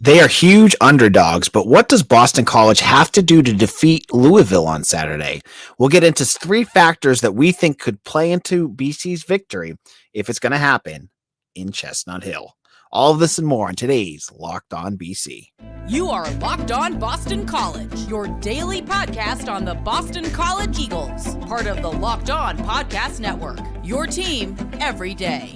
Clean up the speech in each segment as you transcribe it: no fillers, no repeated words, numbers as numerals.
They are huge underdogs, but what does Boston College have to do to defeat Louisville on Saturday? We'll get into three factors that we think could play into BC's victory if it's going to happen in Chestnut Hill. All of this and more on today's Locked On BC. You are Locked On Boston College, your daily podcast on the Boston College Eagles, part of the Locked On Podcast Network, your team every day.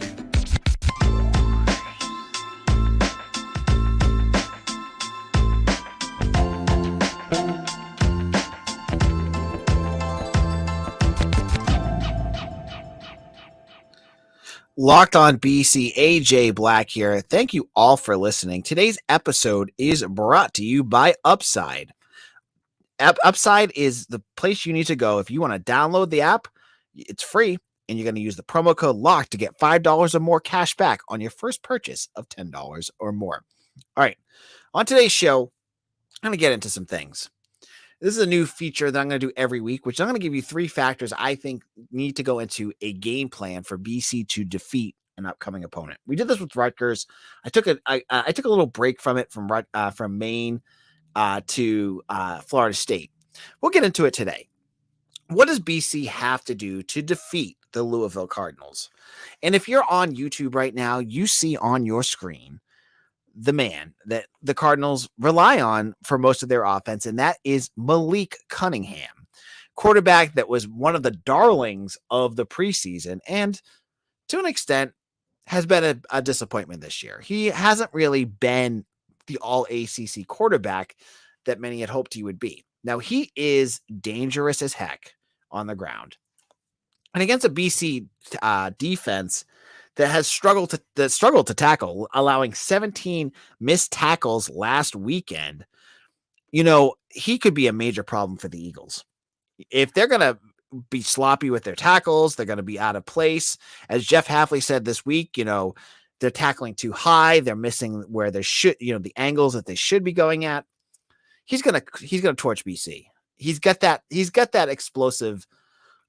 Locked On BC, AJ Black here. Thank you all for listening. Today's episode is brought to you by Upside. Upside is the place you need to go if you want to download the app. It's free, and you're going to use the promo code LOCK to get $5 or more cash back on your first purchase of $10 or more. All right, on today's show, I'm going to get into some things. This is a new feature that I'm going to do every week, which I'm going to give you three factors I think need to go into a game plan for BC to defeat an upcoming opponent. We did this with Rutgers. I took a little break from it from Maine to Florida State. We'll get into it today. What does BC have to do to defeat the Louisville Cardinals? And if you're on YouTube right now, you see on your screen the man that the Cardinals rely on for most of their offense, and that is Malik Cunningham, quarterback that was one of the darlings of the preseason and to an extent has been a disappointment this year. He hasn't really been the all ACC quarterback that many had hoped he would be. Now, he is dangerous as heck on the ground. And against a BC defense that has struggled to tackle, allowing 17 missed tackles last weekend, he could be a major problem for the Eagles. If they're going to be sloppy with their tackles, they're going to be out of place. As Jeff Hafley said this week, they're tackling too high. They're missing where they should, the angles that they should be going at. He's going to torch BC. He's got that explosive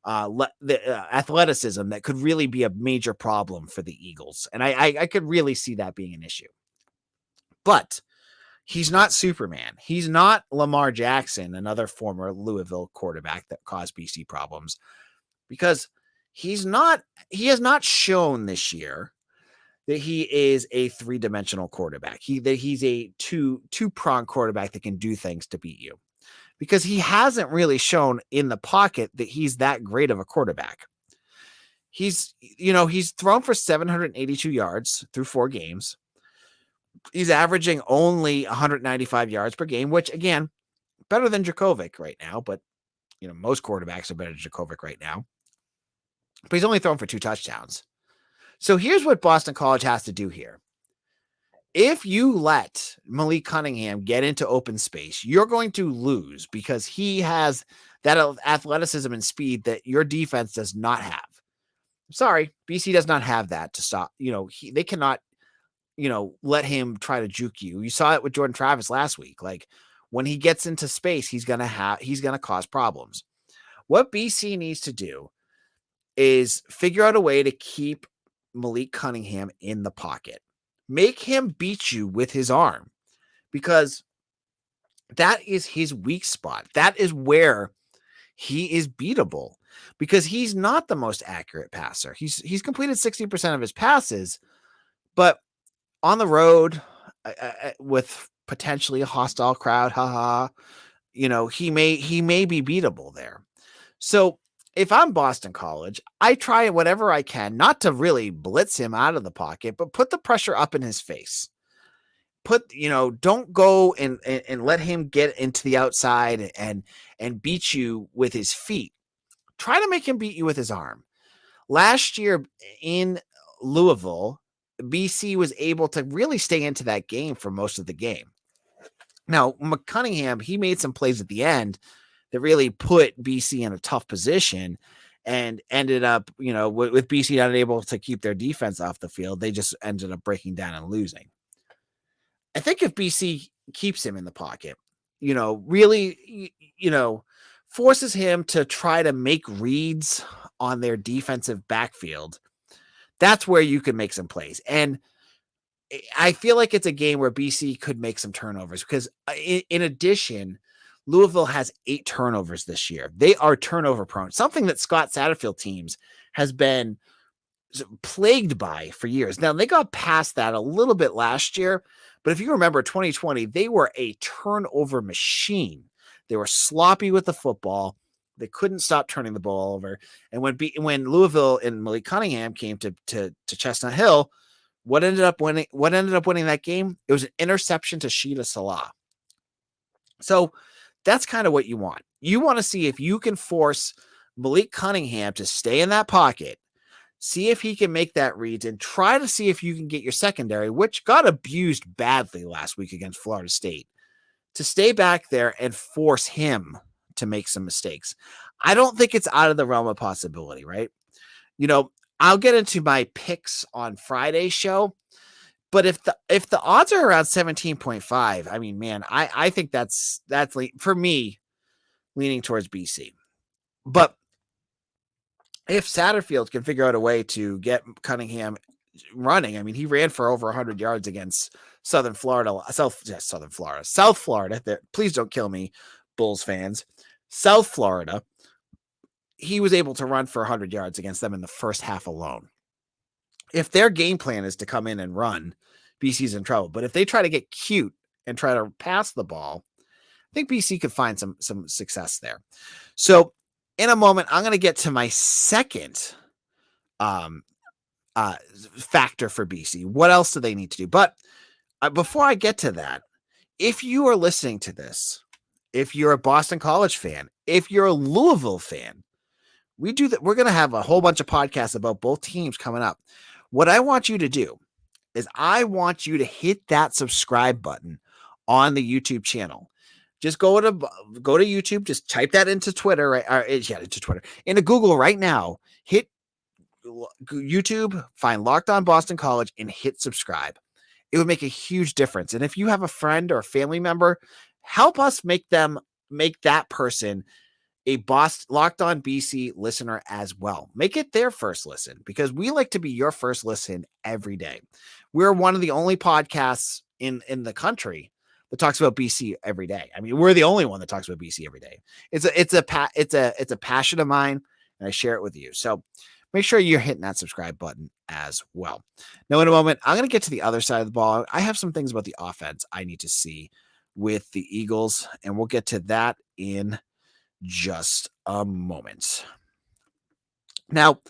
athleticism that could really be a major problem for the Eagles. And I could really see that being an issue. But he's not Superman. He's not Lamar Jackson, another former Louisville quarterback that caused BC problems, because he has not shown this year that he is a three-dimensional quarterback. That he's a two-pronged quarterback that can do things to beat you. Because he hasn't really shown in the pocket that he's that great of a quarterback. He's thrown for 782 yards through 4 games. He's averaging only 195 yards per game, which, again, better than Jurkovec right now. But, most quarterbacks are better than Jurkovec right now. But he's only thrown for 2 touchdowns. So here's what Boston College has to do here. If you let Malik Cunningham get into open space, you're going to lose because he has that athleticism and speed that your defense does not have. Sorry, BC does not have that to stop. They cannot, let him try to juke you. You saw it with Jordan Travis last week. Like, when he gets into space, he's going to cause problems. What BC needs to do is figure out a way to keep Malik Cunningham in the pocket. Make him beat you with his arm, because that is his weak spot. That is where he is beatable, because he's not the most accurate passer. He's completed 60% of his passes, but on the road with potentially a hostile crowd, he may be beatable there. So if I'm Boston College, I try whatever I can not to really blitz him out of the pocket, but put the pressure up in his face. Don't go and let him get into the outside and beat you with his feet. Try to make him beat you with his arm. Last year in Louisville, BC was able to really stay into that game for most of the game. Now, Cunningham, he made some plays at the end that really put BC in a tough position and ended up, with BC not able to keep their defense off the field, they just ended up breaking down and losing. I think if BC keeps him in the pocket, really, forces him to try to make reads on their defensive backfield, that's where you can make some plays. And I feel like it's a game where BC could make some turnovers because in addition, Louisville has 8 turnovers this year. They are turnover prone, something that Scott Satterfield teams has been plagued by for years. Now, they got past that a little bit last year, but if you remember 2020, they were a turnover machine. They were sloppy with the football. They couldn't stop turning the ball over. And when Louisville and Malik Cunningham came to Chestnut Hill, what ended up winning that game? It was an interception to Sheeta Salah. So that's kind of what you want. You want to see if you can force Malik Cunningham to stay in that pocket, see if he can make that read, and try to see if you can get your secondary, which got abused badly last week against Florida State, to stay back there and force him to make some mistakes. I don't think it's out of the realm of possibility, right? I'll get into my picks on Friday's show, but if the odds are around 17.5, I mean, man, I think that's for me leaning towards BC. But if Satterfield can figure out a way to get Cunningham running, I mean, he ran for over 100 yards against South Florida. Please don't kill me, Bulls fans. South Florida. He was able to run for 100 yards against them in the first half alone. If their game plan is to come in and run, BC's in trouble. But if they try to get cute and try to pass the ball, I think BC could find some success there. So in a moment, I'm going to get to my second factor for BC. What else do they need to do? But before I get to that, if you are listening to this, if you're a Boston College fan, if you're a Louisville fan, we're going to have a whole bunch of podcasts about both teams coming up. What I want you to do is I want you to hit that subscribe button on the YouTube channel. Just go to YouTube, just type that into Twitter, into Google right now, hit YouTube, find Locked On Boston College and hit subscribe. It would make a huge difference. And if you have a friend or a family member, help us make that person a Locked On BC listener as well. Make it their first listen because we like to be your first listen every day. We're one of the only podcasts in the country that talks about BC every day. I mean, we're the only one that talks about BC every day. It's a passion of mine, and I share it with you. So make sure you're hitting that subscribe button as well. Now, in a moment, I'm going to get to the other side of the ball. I have some things about the offense I need to see with the Eagles, and we'll get to that in just a moment. Now,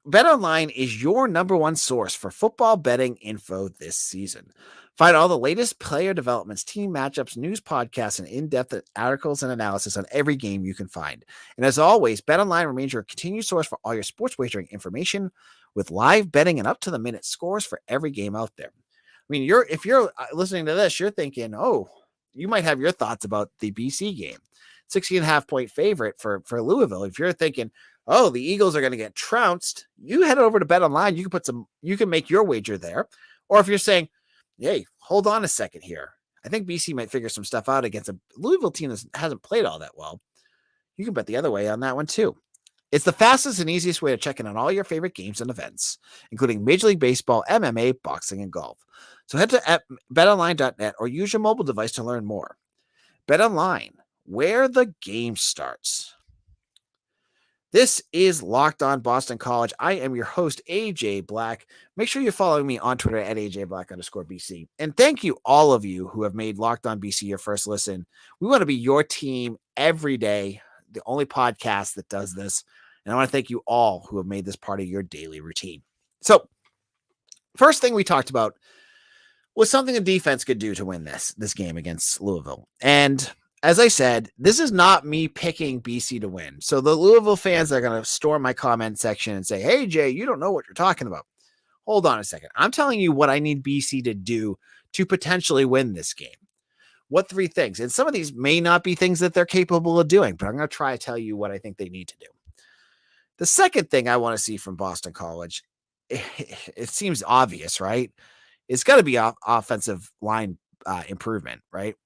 BetOnline is your number one source for football betting info this season. Find all the latest player developments, team matchups, news podcasts, and in-depth articles and analysis on every game you can find. And as always, BetOnline remains your continued source for all your sports wagering information with live betting and up-to-the-minute scores for every game out there. I mean, if you're listening to this, you're thinking, oh, you might have your thoughts about the BC game. 16.5 point favorite for Louisville. If you're thinking, oh, the Eagles are going to get trounced, you head over to BetOnline. You can make your wager there. Or if you're saying, hey, hold on a second here, I think BC might figure some stuff out against a Louisville team that hasn't played all that well, you can bet the other way on that one too. It's the fastest and easiest way to check in on all your favorite games and events, including Major League Baseball, MMA, boxing, and golf. So head to betonline.net or use your mobile device to learn more. BetOnline, where the game starts. This is Locked On Boston College. I am your host, AJ Black. Make sure you're following me on Twitter at AJBlack_BC. And thank you, all of you who have made Locked On BC your first listen. We want to be your team every day, the only podcast that does this. And I want to thank you all who have made this part of your daily routine. So, first thing we talked about was something the defense could do to win this game against Louisville. And as I said, this is not me picking BC to win. So the Louisville fans are going to storm my comment section and say, hey, Jay, you don't know what you're talking about. Hold on a second. I'm telling you what I need BC to do to potentially win this game. What 3 things? And some of these may not be things that they're capable of doing, but I'm going to try to tell you what I think they need to do. The second thing I want to see from Boston College, it seems obvious, right? It's got to be offensive line improvement, right?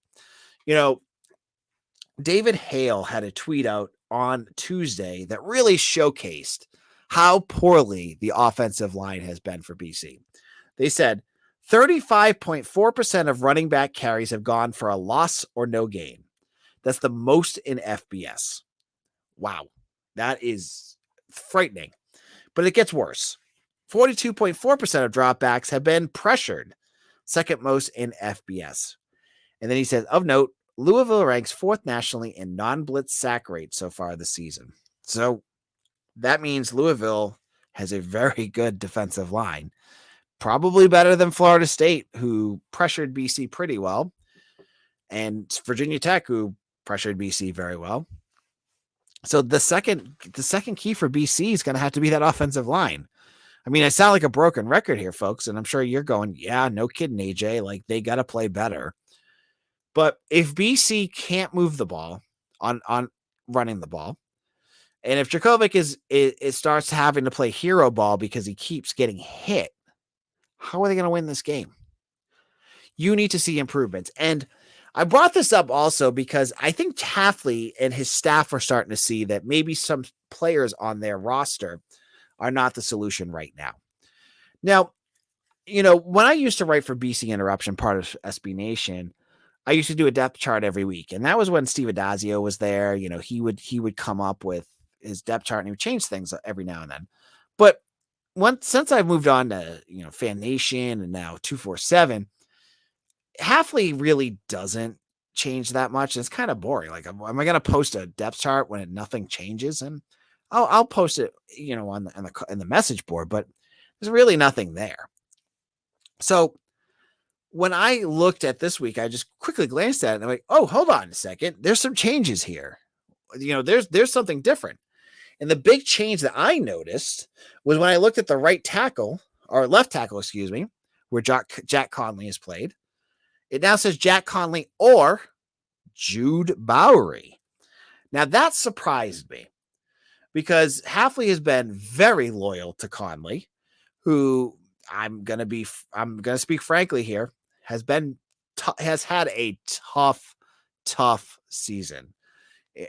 David Hale had a tweet out on Tuesday that really showcased how poorly the offensive line has been for BC. They said, 35.4% of running back carries have gone for a loss or no gain. That's the most in FBS. Wow, that is frightening. But it gets worse. 42.4% of dropbacks have been pressured, second most in FBS. And then he says, of note, Louisville ranks fourth nationally in non-blitz sack rate so far this season. So that means Louisville has a very good defensive line, probably better than Florida State, who pressured BC pretty well, and Virginia Tech, who pressured BC very well. So the second key for BC is going to have to be that offensive line. I mean, I sound like a broken record here, folks, and I'm sure you're going, yeah, no kidding, AJ. Like, they got to play better. But if BC can't move the ball on running the ball, and if Jurkovec is starts having to play hero ball because he keeps getting hit, how are they going to win this game? You need to see improvements. And I brought this up also because I think Hafley and his staff are starting to see that maybe some players on their roster are not the solution right now. Now, when I used to write for BC Interruption, part of SB Nation, I used to do a depth chart every week. And that was when Steve Adazio was there. He would come up with his depth chart and he would change things every now and then. But since I've moved on to, Fan Nation and now 247, Hafley really doesn't change that much. It's kind of boring. Like, am I going to post a depth chart when nothing changes? And I'll post it, on the message board, but there's really nothing there. So when I looked at this week, I just quickly glanced at it and I'm like, oh, hold on a second. There's some changes here. There's something different. And the big change that I noticed was when I looked at the left tackle, where Jack Conley has played. It now says Jack Conley or Jude Bowery. Now that surprised me because Hafley has been very loyal to Conley, who I'm going to speak frankly here, has had a tough season.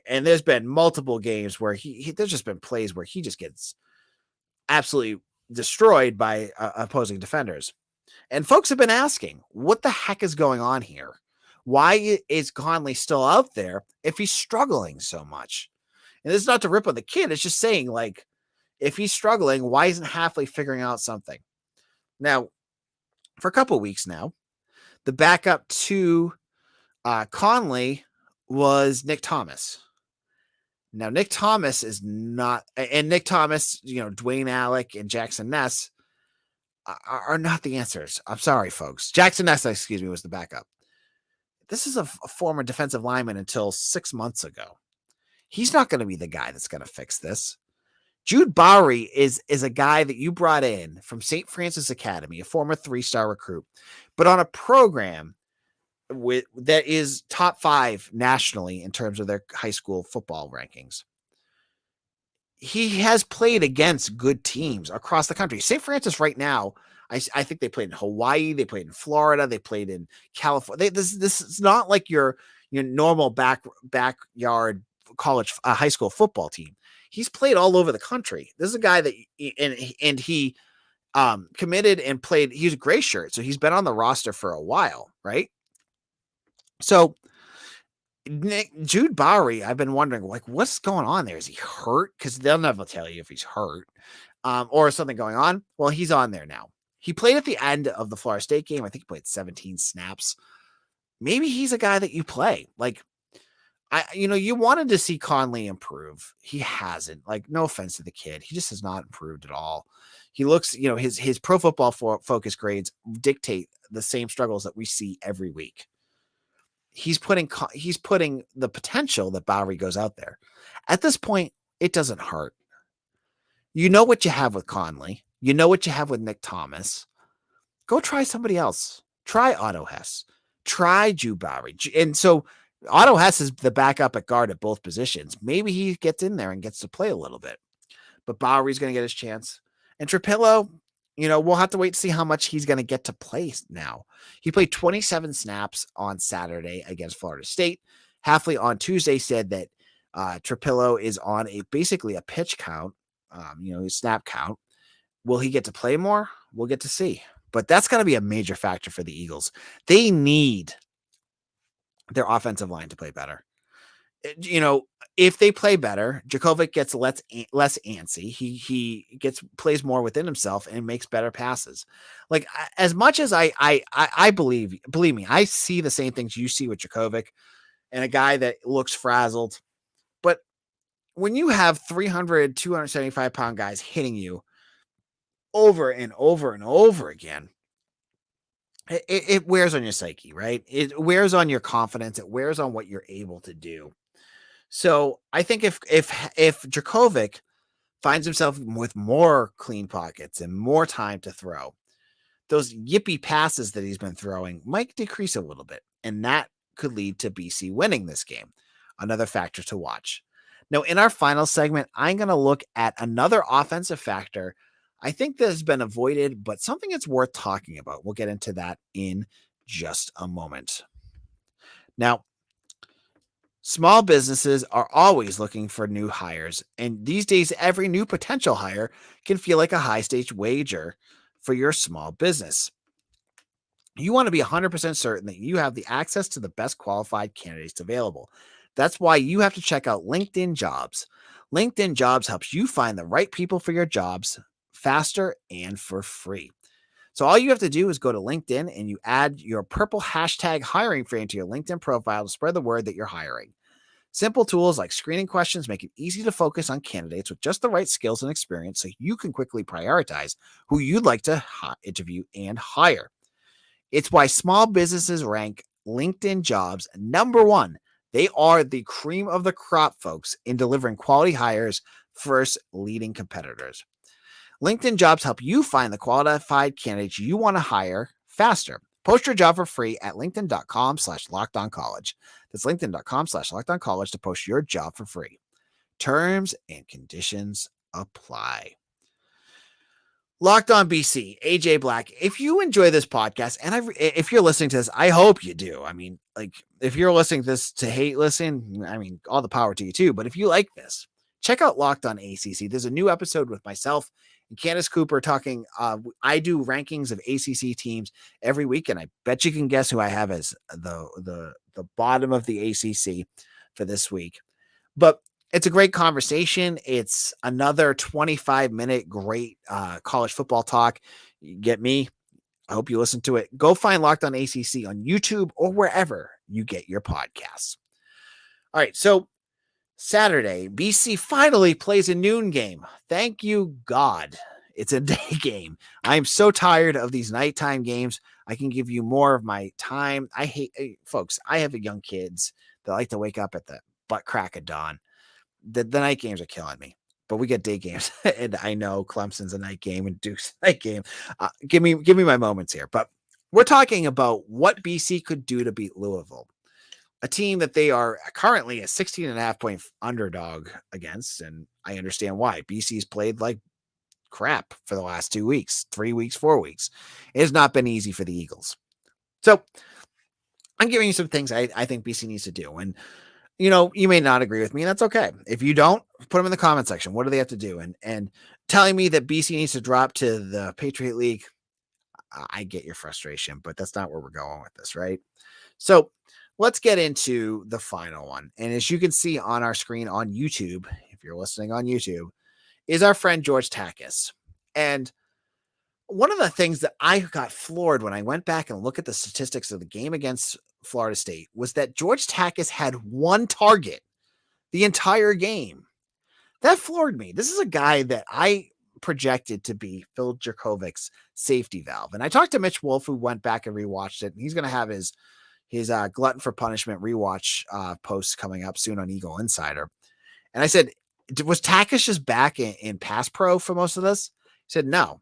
And there's been multiple games where there's just been plays where he just gets absolutely destroyed by opposing defenders. And folks have been asking, what the heck is going on here? Why is Conley still out there if he's struggling so much? And this is not to rip on the kid. It's just saying, like, if he's struggling, why isn't Hafley figuring out something? Now, for a couple of weeks now, the backup to Conley was Nick Thomas. Now, Nick Thomas is not, and Nick Thomas, Dwayne Alec and Jackson Ness are not the answers. I'm sorry, folks. Jackson Ness, was the backup. This is a former defensive lineman until 6 months ago. He's not going to be the guy that's going to fix this. Jude Bowery is a guy that you brought in from St. Francis Academy, a former 3-star recruit, but on a program that is top 5 nationally in terms of their high school football rankings. He has played against good teams across the country. St. Francis right now, I think they played in Hawaii, they played in Florida, they played in California. This is not like your normal backyard college high school football team. He's played all over the country. This is a guy that and he committed and played. He's a gray shirt, so he's been on the roster for a while, right? So Jude Bowery, I've been wondering, like, what's going on there? Is he hurt? Because they'll never tell you if he's hurt or something going on. Well, he's on there now. He played at the end of the Florida State game. I think he played 17 snaps. Maybe he's a guy that you play. Like, you wanted to see Conley improve. He hasn't. Like, no offense to the kid. He just has not improved at all. He looks, his Pro Football Focus grades dictate the same struggles that we see every week. He's putting the potential that Bowery goes out there. At this point, it doesn't hurt. You know what you have with Conley. You know what you have with Nick Thomas. Go try somebody else. Try Otto Hess. Try Jude Bowery. And so Otto Hess is the backup at guard at both positions. Maybe he gets in there and gets to play a little bit. But Bowery's going to get his chance. And Trapillo, we'll have to wait to see how much he's going to get to play now. He played 27 snaps on Saturday against Florida State. Hafley on Tuesday said that Trapillo is on basically a pitch count, his snap count. Will he get to play more? We'll get to see. But that's got to be a major factor for the Eagles. They need their offensive line to play better. If they play better, Jurkovec gets less antsy. He plays more within himself and makes better passes. Like, as much as I believe me, I see the same things you see with Jurkovec and a guy that looks frazzled. But when you have 300, 275 pound guys hitting you over and over and over again, it wears on your psyche, right? It wears on your confidence. It wears on what you're able to do. So I think if Jurkovec finds himself with more clean pockets and more time to throw, those yippy passes that he's been throwing might decrease a little bit, and that could lead to BC winning this game. Another factor to watch. Now, in our final segment, I'm going to look at another offensive factor I think that has been avoided, but something that's worth talking about. We'll get into that in just a moment. Now, small businesses are always looking for new hires, and these days, every new potential hire can feel like a high-stakes wager for your small business. You want to be 100% certain that you have the access to the best qualified candidates available. That's why you have to check out LinkedIn Jobs. LinkedIn Jobs helps you find the right people for your jobs faster and for free. So all you have to do is go to LinkedIn and you add your purple hashtag hiring frame to your LinkedIn profile to spread the word that you're hiring. Simple tools like screening questions make it easy to focus on candidates with just the right skills and experience so you can quickly prioritize who you'd like to interview and hire. It's why small businesses rank LinkedIn Jobs number one. They are the cream of the crop, folks, in delivering quality hires versus leading competitors. LinkedIn Jobs help you find the qualified candidates you want to hire faster. Post your job for free at linkedin.com/lockedoncollege. That's linkedin.com/lockedoncollege to post your job for free. Terms and conditions apply. Locked On BC, AJ Black. If you enjoy this podcast, and if you're listening to this, I hope you do. I mean, like, if you're listening to this to hate listen, I mean, all the power to you too. But if you like this, check out Locked On ACC. There's a new episode with myself and Candace Cooper talking. I do rankings of ACC teams every week, and I bet you can guess who I have as the bottom of the ACC for this week. But it's a great conversation. It's another 25-minute great college football talk. You get me? I hope you listen to it. Go find Locked On ACC on YouTube or wherever you get your podcasts. All right, so Saturday, BC finally plays a noon game. Thank you, God. It's a day game. I'm so tired of these nighttime games. I can give you more of my time. I hate, folks, I have young kids that like to wake up at the butt crack of dawn. The night games are killing me, but we get day games. And I know Clemson's a night game and Duke's a night game. Give me my moments here. But we're talking about what BC could do to beat Louisville, a team that they are currently a 16.5-point underdog against. And I understand why. BC's played like crap for the last 2 weeks, 3 weeks, 4 weeks. It has not been easy for the Eagles. So I'm giving you some things I think BC needs to do. And you may not agree with me, and that's okay. If you don't, put them in the comment section. What do they have to do? And telling me that BC needs to drop to the Patriot League, I get your frustration, but that's not where we're going with this, right? So let's get into the final one. And as you can see on our screen on YouTube, if you're listening on YouTube, is our friend George Takacs. And one of the things that I got floored when I went back and looked at the statistics of the game against Florida State was that George Takacs had one target the entire game. That floored me. This is a guy that I projected to be Phil Jurkovec's safety valve. And I talked to Mitch Wolf, who went back and rewatched it. And he's going to have his Glutton for Punishment rewatch post coming up soon on Eagle Insider. And I said, was Takacs just back in pass pro for most of this? He said, no.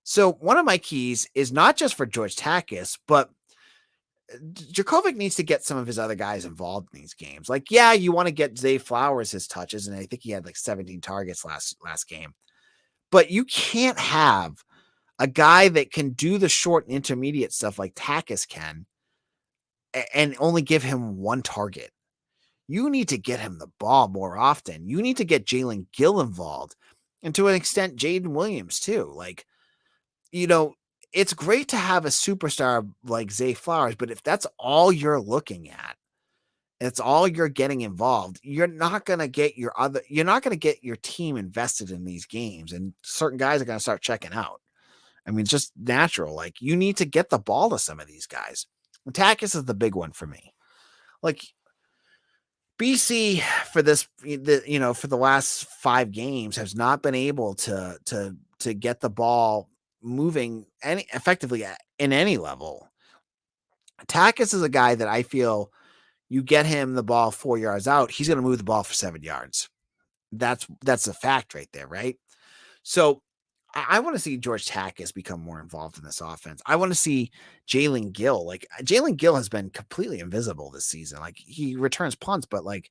So one of my keys is not just for George Takacs, but Jurkovec needs to get some of his other guys involved in these games. Like, yeah, you want to get Zay Flowers his touches, and I think he had like 17 targets last game. But you can't have a guy that can do the short and intermediate stuff like Takacs can and only give him one target. You need to get him the ball more often. You need to get Jalen Gill involved, and to an extent, Jaden Williams too. Like, it's great to have a superstar like Zay Flowers, but if that's all you're looking at, it's all you're getting involved, you're not going to get your team invested in these games, and certain guys are going to start checking out. I mean, it's just natural. Like, you need to get the ball to some of these guys. Takacs is the big one for me. Like, BC for for the last 5 games has not been able to get the ball moving effectively in any level. Takacs is a guy that I feel you get him the ball 4 yards out, he's going to move the ball for 7 yards. That's a fact right there, right? So I want to see George Takacs become more involved in this offense. I want to see Jalen Gill. Like, Jalen Gill has been completely invisible this season. Like, he returns punts, but like,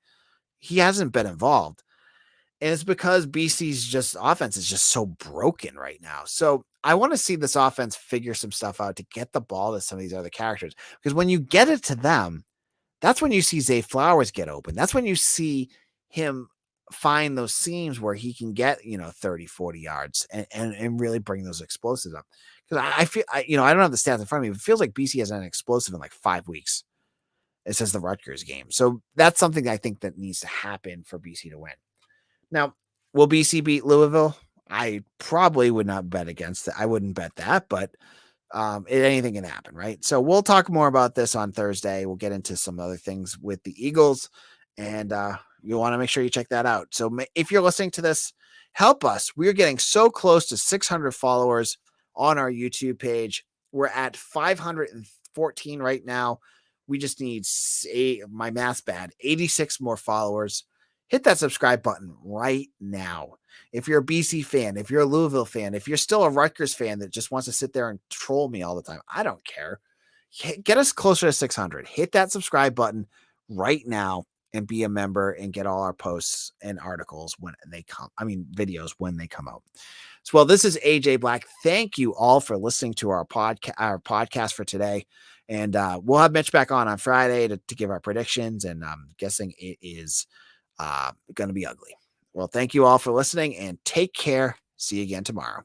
he hasn't been involved. And it's because BC's offense is just so broken right now. So I want to see this offense figure some stuff out to get the ball to some of these other characters. Because when you get it to them, that's when you see Zay Flowers get open. That's when you see him find those seams where he can get, 30, 40 yards and really bring those explosives up. Because I feel, I don't have the stats in front of me, but it feels like BC has an explosive in like 5 weeks. It says the Rutgers game. So that's something I think that needs to happen for BC to win. Now, will BC beat Louisville? I probably would not bet against it. I wouldn't bet that, but anything can happen, right? So we'll talk more about this on Thursday. We'll get into some other things with the Eagles, and you'll want to make sure you check that out. So if you're listening to this, help us. We're getting so close to 600 followers on our YouTube page. We're at 514 right now. We just need, my math's bad, 86 more followers. Hit that subscribe button right now. If you're a BC fan, if you're a Louisville fan, if you're still a Rutgers fan that just wants to sit there and troll me all the time, I don't care. Get us closer to 600. Hit that subscribe button right now and be a member and get all our posts and articles when they come. I mean, videos when they come out. So, well, this is AJ Black. Thank you all for listening to our podcast for today. And we'll have Mitch back on Friday to give our predictions. And I'm guessing it is going to be ugly. Well, thank you all for listening and take care. See you again tomorrow.